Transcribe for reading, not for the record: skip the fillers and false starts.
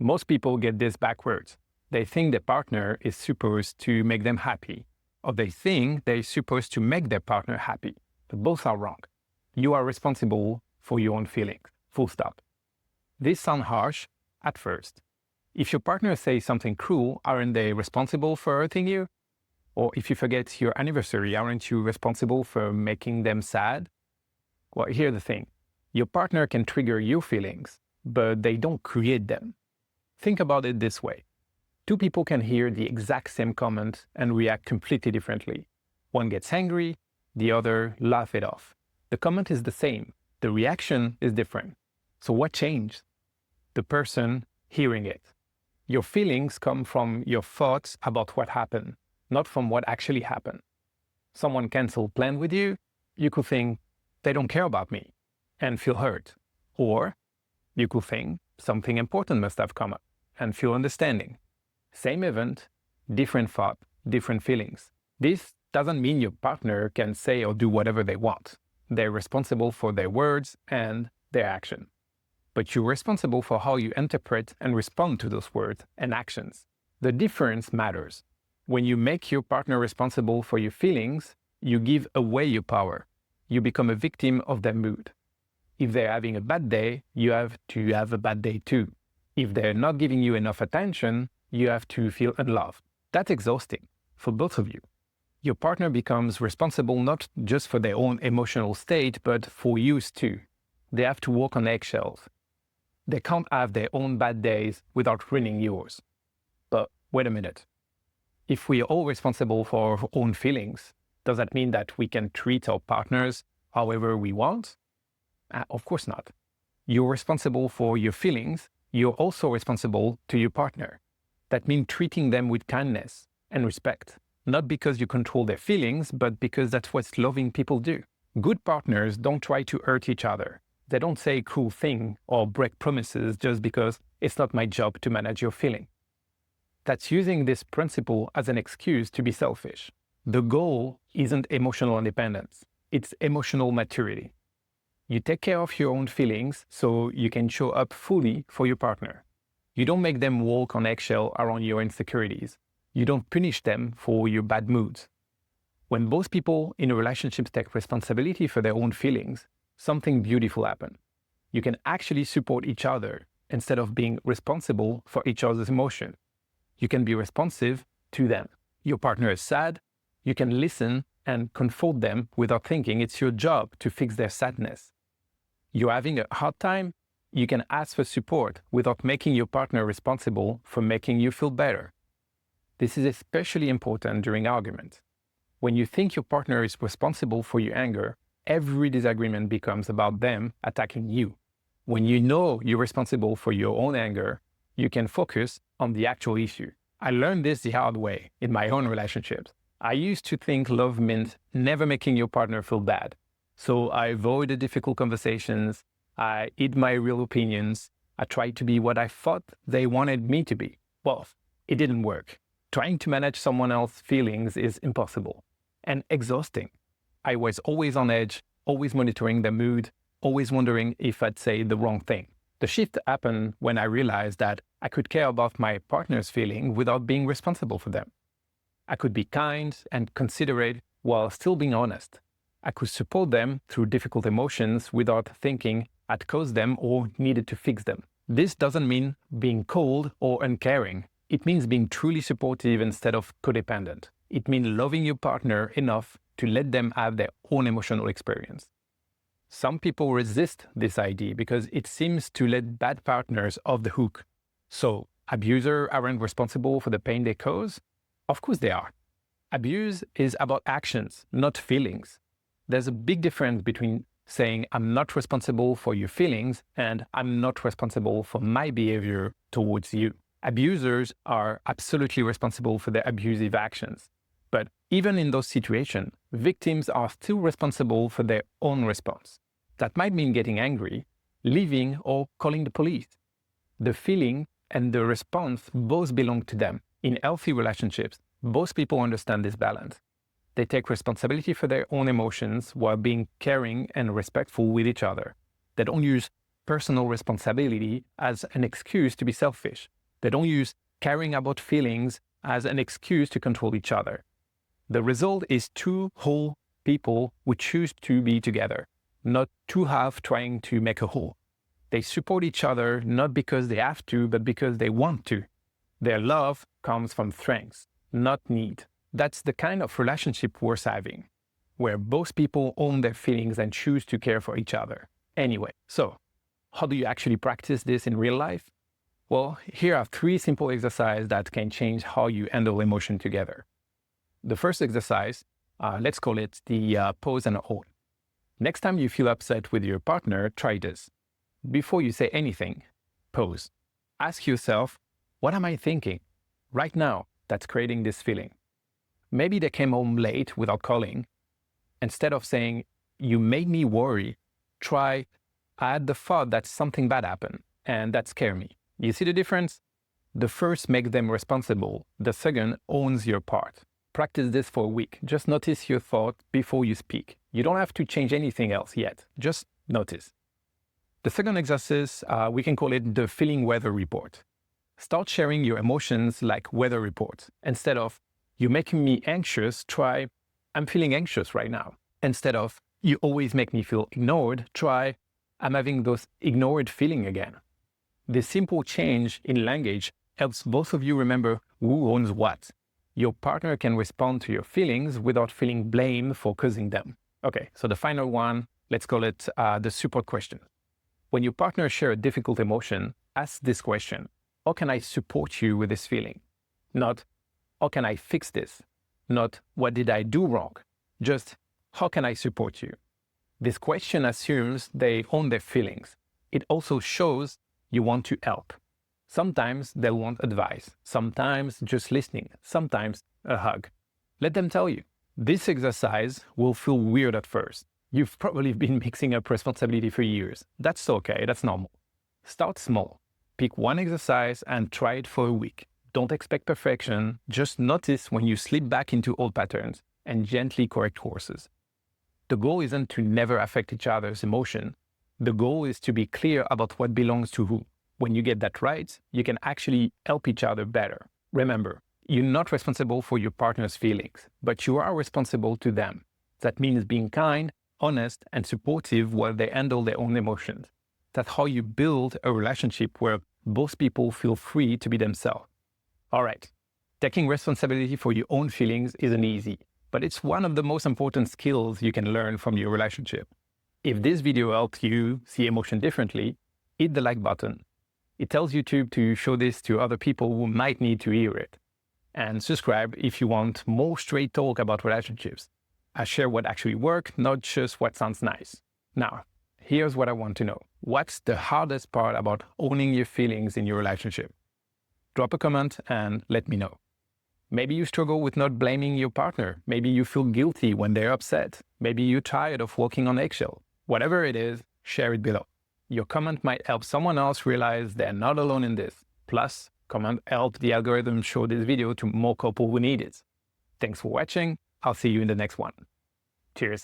Most people get this backwards. They think their partner is supposed to make them happy, or they think they're supposed to make their partner happy. But both are wrong. You are responsible for your own feelings, full stop. This sounds harsh at first. If your partner says something cruel, aren't they responsible for hurting you? Or if you forget your anniversary, aren't you responsible for making them sad? Well, here's the thing. Your partner can trigger your feelings, but they don't create them. Think about it this way. Two people can hear the exact same comment and react completely differently. One gets angry, the other laughs it off. The comment is the same. The reaction is different. So what changed? The person hearing it. Your feelings come from your thoughts about what happened, not from what actually happened. Someone canceled plans with you, you could think, they don't care about me, and feel hurt. Or you could think something important must have come up and feel understanding. Same event, different thought, different feelings. This doesn't mean your partner can say or do whatever they want. They're responsible for their words and their action. But you're responsible for how you interpret and respond to those words and actions. The difference matters. When you make your partner responsible for your feelings, you give away your power. You become a victim of their mood. If they're having a bad day, you have to have a bad day too. If they're not giving you enough attention, you have to feel unloved. That's exhausting for both of you. Your partner becomes responsible not just for their own emotional state, but for yours too. They have to walk on eggshells. They can't have their own bad days without ruining yours. But wait a minute. If we are all responsible for our own feelings, does that mean that we can treat our partners however we want? Of course not. You're responsible for your feelings. You're also responsible to your partner. That means treating them with kindness and respect, not because you control their feelings, but because that's what loving people do. Good partners don't try to hurt each other. They don't say cruel things or break promises just because it's not my job to manage your feeling. That's using this principle as an excuse to be selfish. The goal isn't emotional independence, it's emotional maturity. You take care of your own feelings so you can show up fully for your partner. You don't make them walk on eggshell around your insecurities. You don't punish them for your bad moods. When both people in a relationship take responsibility for their own feelings, something beautiful happens. You can actually support each other instead of being responsible for each other's emotion. You can be responsive to them. Your partner is sad, you can listen and comfort them without thinking it's your job to fix their sadness. You're having a hard time, you can ask for support without making your partner responsible for making you feel better. This is especially important during arguments. When you think your partner is responsible for your anger, every disagreement becomes about them attacking you. When you know you're responsible for your own anger, you can focus on the actual issue. I learned this the hard way in my own relationships. I used to think love meant never making your partner feel bad. So I avoided difficult conversations, I hid my real opinions, I tried to be what I thought they wanted me to be. Well, it didn't work. Trying to manage someone else's feelings is impossible and exhausting. I was always on edge, always monitoring their mood, always wondering if I'd say the wrong thing. The shift happened when I realized that I could care about my partner's feeling without being responsible for them. I could be kind and considerate while still being honest. I could support them through difficult emotions without thinking I'd caused them or needed to fix them. This doesn't mean being cold or uncaring. It means being truly supportive instead of codependent. It means loving your partner enough to let them have their own emotional experience. Some people resist this idea because it seems to let bad partners off the hook. So, abusers aren't responsible for the pain they cause? Of course they are. Abuse is about actions, not feelings. There's a big difference between saying I'm not responsible for your feelings and I'm not responsible for my behavior towards you. Abusers are absolutely responsible for their abusive actions. But even in those situations, victims are still responsible for their own response. That might mean getting angry, leaving, or calling the police. The feeling and the response both belong to them. In healthy relationships, both people understand this balance. They take responsibility for their own emotions while being caring and respectful with each other. They don't use personal responsibility as an excuse to be selfish. They don't use caring about feelings as an excuse to control each other. The result is two whole people who choose to be together, not two halves trying to make a whole. They support each other not because they have to, but because they want to. Their love comes from strength, not need. That's the kind of relationship worth having, where both people own their feelings and choose to care for each other. Anyway, so how do you actually practice this in real life? Well, here are 3 simple exercises that can change how you handle emotion together. The first exercise, let's call it the pause and hold. Next time you feel upset with your partner, try this. Before you say anything, pause. Ask yourself, what am I thinking right now that's creating this feeling? Maybe they came home late without calling. Instead of saying, you made me worry, try, I had the thought that something bad happened, and that scared me. You see the difference? The first makes them responsible. The second owns your part. Practice this for a week. Just notice your thought before you speak. You don't have to change anything else yet. Just notice. The second exercise, we can call it the feeling weather report. Start sharing your emotions like weather reports. Instead of, you're making me anxious, try, I'm feeling anxious right now. Instead of, you always make me feel ignored, try, I'm having those ignored feeling again. This simple change in language helps both of you remember who owns what. Your partner can respond to your feelings without feeling blame for causing them. Okay, so the final one, let's call it the support question. When your partner shares a difficult emotion, ask this question. How can I support you with this feeling? Not, how can I fix this? Not, what did I do wrong? Just, how can I support you? This question assumes they own their feelings. It also shows you want to help. Sometimes they'll want advice, sometimes just listening, sometimes a hug. Let them tell you. This exercise will feel weird at first. You've probably been mixing up responsibility for years. That's okay, that's normal. Start small. Pick one exercise and try it for a week. Don't expect perfection, just notice when you slip back into old patterns and gently correct courses. The goal isn't to never affect each other's emotion. The goal is to be clear about what belongs to who. When you get that right, you can actually help each other better. Remember, you're not responsible for your partner's feelings, but you are responsible to them. That means being kind, honest, and supportive while they handle their own emotions. That's how you build a relationship where both people feel free to be themselves. All right, taking responsibility for your own feelings isn't easy, but it's one of the most important skills you can learn from your relationship. If this video helped you see emotion differently, hit the like button. It tells YouTube to show this to other people who might need to hear it. And subscribe if you want more straight talk about relationships. I share what actually works, not just what sounds nice. Now, here's what I want to know. What's the hardest part about owning your feelings in your relationship? Drop a comment and let me know. Maybe you struggle with not blaming your partner. Maybe you feel guilty when they're upset. Maybe you're tired of walking on eggshell. Whatever it is, share it below. Your comment might help someone else realize they're not alone in this. Plus, comment help the algorithm show this video to more couples who need it. Thanks for watching. I'll see you in the next one. Cheers.